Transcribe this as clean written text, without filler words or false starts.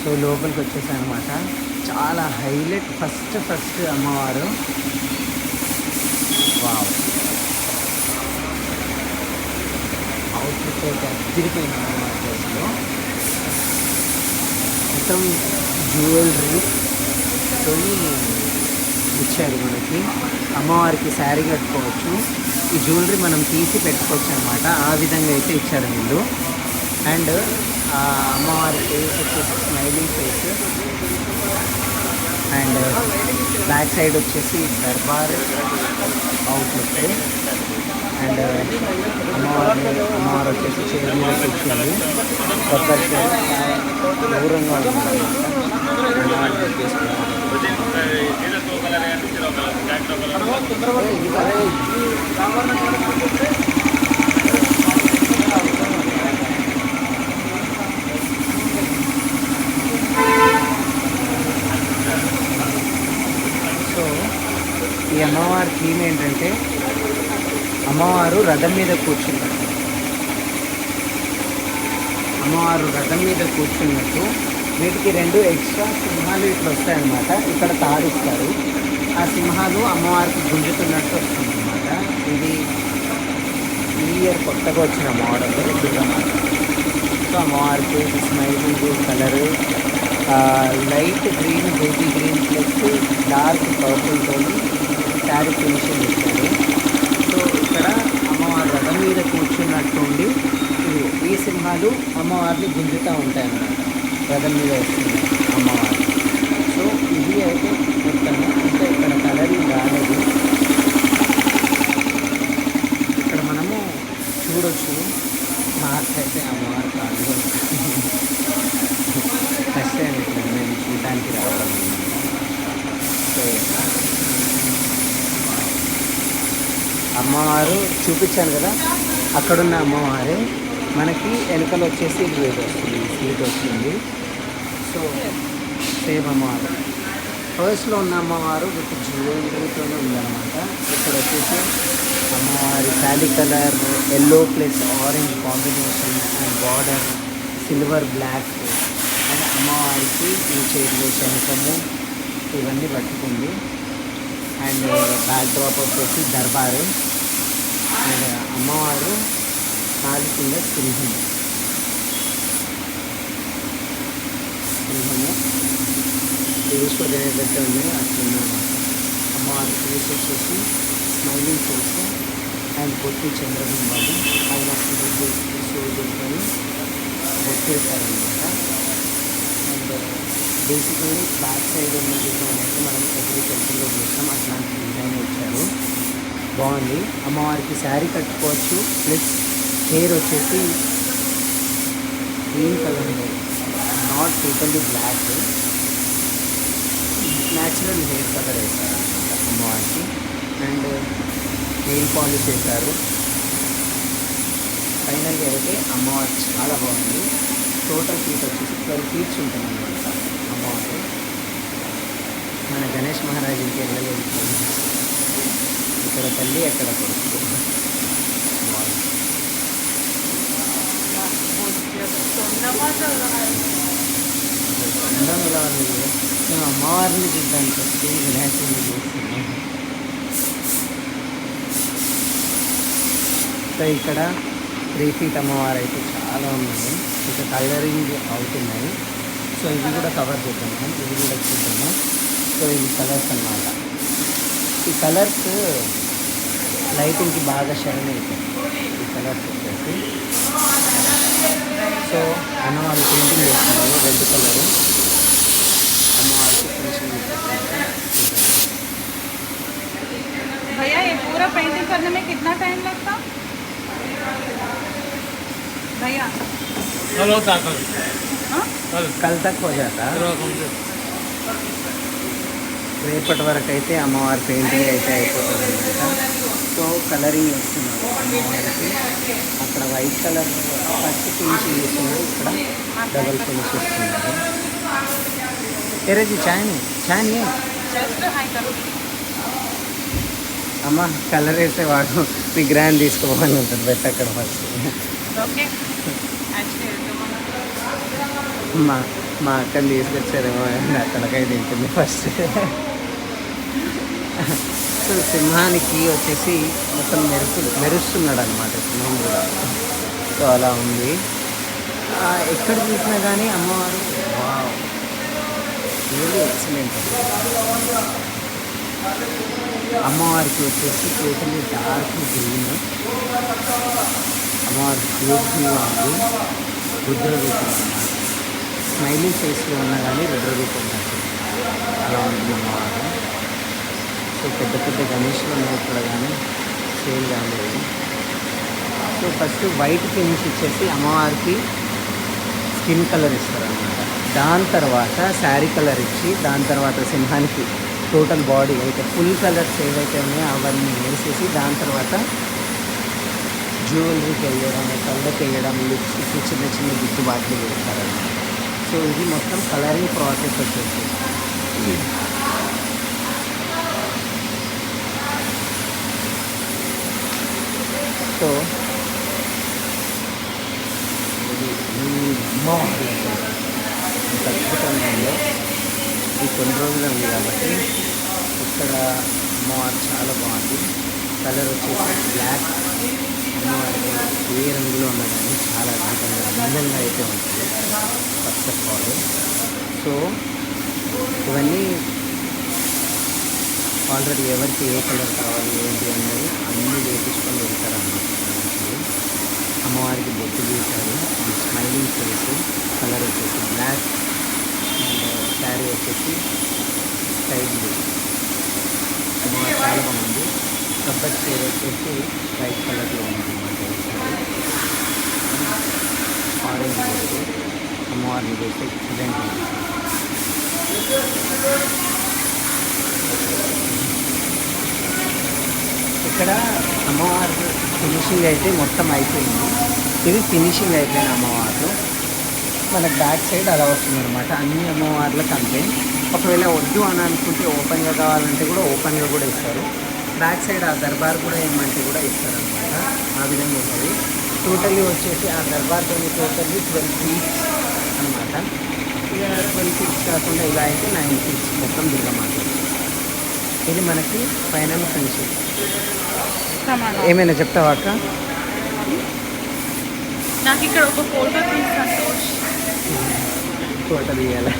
So లోపలికి వచ్చేసాను అనమాట. చాలా హైలైట్ ఫస్ట్ అమ్మవారు. వావ్, అవుట్ఫిట్ అయితే అద్దరిపోయింది అమ్మవారి ప్లేస్లో. మొత్తం జ్యువెలరీతో ఇచ్చారు మనకి. అమ్మవారికి శారీ కట్టుకోవచ్చు, ఈ జ్యువెలరీ మనం తీసి పెట్టుకోవచ్చు అనమాట. ఆ విధంగా అయితే ఇచ్చారు వీళ్ళు. అండ్ అమ్మవారి ఫేస్ వచ్చేసి smiling face. And back side వచ్చేసి దర్బార్ అవుట్లుక్. అండ్ అమ్మవారు వచ్చేసి చైర్ మీద కూర్చుంది. కొబ్బరి దూరంగా ఉంది. సో ఈ అమ్మవారి థీమ్ ఏంటంటే అమ్మవారు రథం మీద కూర్చున్నట్టు. అమ్మవారు రథం మీద కూర్చున్నట్టు. వీటికి 2 ఎక్స్ట్రా సింహాలు ఇట్లా వస్తాయన్నమాట. ఇక్కడ తాడిస్తారు. ఆ సింహాలు అమ్మవారికి గుంజుతున్నట్టు వస్తుందన్నమాట. ఇది ఈ ఇయర్ కొత్తగా వచ్చిన మోడల్ దుర్గమాత. సో అమ్మవారి face smiling colour light green, baby green plus dark పర్పుల్తో శారీ ఫినిషింగ్ ఇచ్చారు. సో ఇక్కడ అమ్మవారి రథం మీద కూర్చున్నట్టుండి ఈ సింహాలు అమ్మవారిని గుంజుతూ ఉంటాయి అన్నమాట. రథం మీద వస్తుంది అమ్మవారు. సో ఇది అయితే మొత్తము అంటే ఇక్కడ కలరింగ్ రాలేదు. ఇక్కడ మనము చూడొచ్చు. నాకైతే అమ్మవారు కాదు ఫస్ట్ టైం ఇట్లా నేను చూడడానికి రావడం. సో అమ్మవారు చూపించాను కదా, అక్కడున్న అమ్మవారే మనకి వెనుకలు వచ్చేసి ఇది వస్తుంది, సీట్ వస్తుంది. సో సేమ్ అమ్మవారు. ఫస్ట్లో ఉన్న అమ్మవారు విత్ జ్యువెలరీతోనే ఉందన్నమాట. ఇక్కడ వచ్చేసి అమ్మవారి sari colour yellow plus orange combination and border silver black. And అమ్మవారికి ఈ చైర్లు శంఖము ఇవన్నీ పట్టుకుంది. అండ్ బ్యాక్ డ్రాప్ వచ్చేసి దర్బారు. అండ్ అమ్మవారు 4 కింద సింహము ఈశ్వరుడు ఏదైతే ఉన్నాయో అట్లా అమ్మవారి ఫేస్ వచ్చేసి స్మైలింగ్ ఫేస్ అండ్ బొట్టు చంద్రబింబాలు ఆయన సూర్యుడిని బొట్టేశారనమాట. అండ్ బేసికలీ బ్యాక్ సైడ్ ఉన్న డిజైన్ అయితే మనం ఎవ్రీ టెంపుల్లో చూస్తాం, అట్లాంటి డిజైన్ ఇచ్చారు. బాగుంది. అమ్మవారికి శారీ కట్టుకోవచ్చు. ప్లస్ హెయిర్ వచ్చేసి green colour hair, not totally black, natural hair colour వేశారు అమ్మవారికి. అండ్ నెయిల్ పాలిష్ వేశారు. ఫైనల్గా అయితే అమ్మవారు చాలా బాగుంది. టోటల్ ఫీట్ వచ్చేసి 12 ఫీట్స్ ఉంటుంది అన్నమాట అమ్మవారు. మన గణేష్ మహారాజ్ ఇంటికి వెళ్ళలేదు. ఇక్కడ తల్లి అక్కడ కొడుకు. అందం ఎలా ఉంది. మేము అమ్మవారిని చూడ్డానికి వచ్చి వినాయకుడిని చూస్తున్నాం. సో ఇక్కడ 3 ఫీట్ అమ్మవారు అయితే చాలా ఉన్నాయి. ఇంకా కలరింగ్ అవుతున్నాయి. సో ఇవి కూడా కవర్ చేద్దాము, ఇవి కూడా చూద్దాము. సో ఇవి కలర్స్ అన్నమాట. ఈ కలర్స్ లైటింగ్కి బాగా షైన్ అవుతాయి ఈ కలర్స్ వచ్చేసి. సో అమ్మవారి పెయింటింగ్ చేస్తున్నారు రెడ్ కలరు. అమ్మవారికి ఫినిషింగ్ भैया ये पूरा पेंटिंग करने में कितना टाइम लगता भैया? కల్ తక్ हो जाता. రేపటి వరకు అయితే అమ్మవారి పెయింటింగ్ అయితే అయిపోతుంది అనమాట. సో కలరింగ్ వేస్తున్నారు అమ్మవారికి. అక్కడ వైట్ కలర్ ఫస్ట్ ఫినిషింగ్ చేస్తున్నారు, ఇక్కడ డబల్ ఫినిష్ ఇస్తున్నారు. ఏరేజీ చాయ్ అమ్మ కలర్ వేసేవాడు మీ గ్రాండ్ తీసుకోవాలని ఉంటుంది బెట్ అక్కడ ఫస్ట్. ఓకే అమ్మా మా అక్కని తీసుకొచ్చారేమో నా తలకాయ తింటుంది ఫస్ట్. సో సింహానికి వచ్చేసి మొత్తం మెరుస్తున్నాడు అనమాట సింహం కూడా. సో అలా ఉంది. ఎక్కడ చూసినా కానీ అమ్మవారు రియల్లీ ఎక్సలెంట్. అమ్మవారికి వచ్చేసి టోటల్లీ డార్క్ గ్రీన్. అమ్మవారు బ్యూటిఫుల్గా ఉంది. రుద్ర రూపం అన్నమాట. స్మైలింగ్ ఫేస్లో ఉన్నా కానీ రుద్ర రూపం నాకు అలా ఉంటుంది అమ్మవారు. సో పెద్ద పెద్ద గణేష్లు ఉన్నాయి ఇక్కడ కానీ సేల్ కాలేదు. సో ఫస్ట్ వైట్ ఫినిష్ ఇచ్చేసి అమ్మవారికి స్కిన్ కలర్ ఇస్తారనమాట. దాని తర్వాత శారీ కలర్ ఇచ్చి దాని తర్వాత సింహానికి టోటల్ బాడీ అయితే ఫుల్ కలర్స్ ఏవైతే ఉన్నాయో అవన్నీ వేసేసి దాని తర్వాత జ్యువెలరీకి వేయడం, కళ్ళకి వేయడం, లిప్స్టిక్ చిన్న చిన్న దిద్దుబాట్లు వేస్తారనమాట. సో ఇది మొత్తం కలరింగ్ ప్రాసెస్ వచ్చేసి. సో ఇది అద్భుతంగా ఉందో ఈ కొన్ని రోజులు ఉంది కాబట్టి ఇక్కడ అమ్మవారు చాలా బాగుంది. కలర్ వచ్చేసి బ్లాక్. అమ్మవారికి ఏ రంగులో ఉన్నా కానీ చాలా అద్భుతంగా అందంగా అయితే ఉంటుంది ఫస్ట్ ఆఫ్ ఆల్. సో ఇవన్నీ ఆల్రెడీ ఎవరికి ఏ కలర్ కావాలి ఏంటి అన్నది అన్నీ వేపించుకొని వెళ్తారన్నమాట. అమ్మవారికి బొట్టు గీశారు. Smiling face. కలర్ వచ్చేసి బ్లాక్. అండ్ శారీ వచ్చేసి స్కై బ్లూ. అమ్మవారు చాలా బాగుంది. కొబ్బరి చీర వచ్చేసి వైట్ కలర్లో ఉందన్నమాట. ఆరెంజ్ బొట్టు అమ్మవారిని చేస్తే ఎక్సలెంట్ ఉంది. ఇక్కడ అమ్మవారు ఫినిషింగ్ అయితే మొత్తం అయిపోయింది. ఇది ఫినిషింగ్ అయిపోయిన అమ్మవారు. మనకు బ్యాక్ సైడ్ అలా వస్తుంది అనమాట. అన్ని అమ్మవార్లకు అంతే. ఒకవేళ వద్దు అని అనుకుంటే ఓపెన్గా కావాలంటే కూడా ఓపెన్గా కూడా ఇస్తారు. బ్యాక్ సైడ్ ఆ దర్బార్ కూడా ఏమంటే కూడా ఇస్తారనమాట. ఆ విధంగా ఉంటుంది. టోటల్లీ వచ్చేసి ఆ దర్బార్తో టోటల్లీ 12 feet అనమాట. ఇక 12 feet కాకుండా ఇలా అయితే 9 feet మొత్తం దుర్గమాత. ఇది మనకి ఫైనల్ ఫినిషింగ్. ఏమైనా చెప్తావా అక్క? నాకు ఇక్కడ ఒక ఫోటో తీసి సంతోష్. ఫోటో తీయాలి.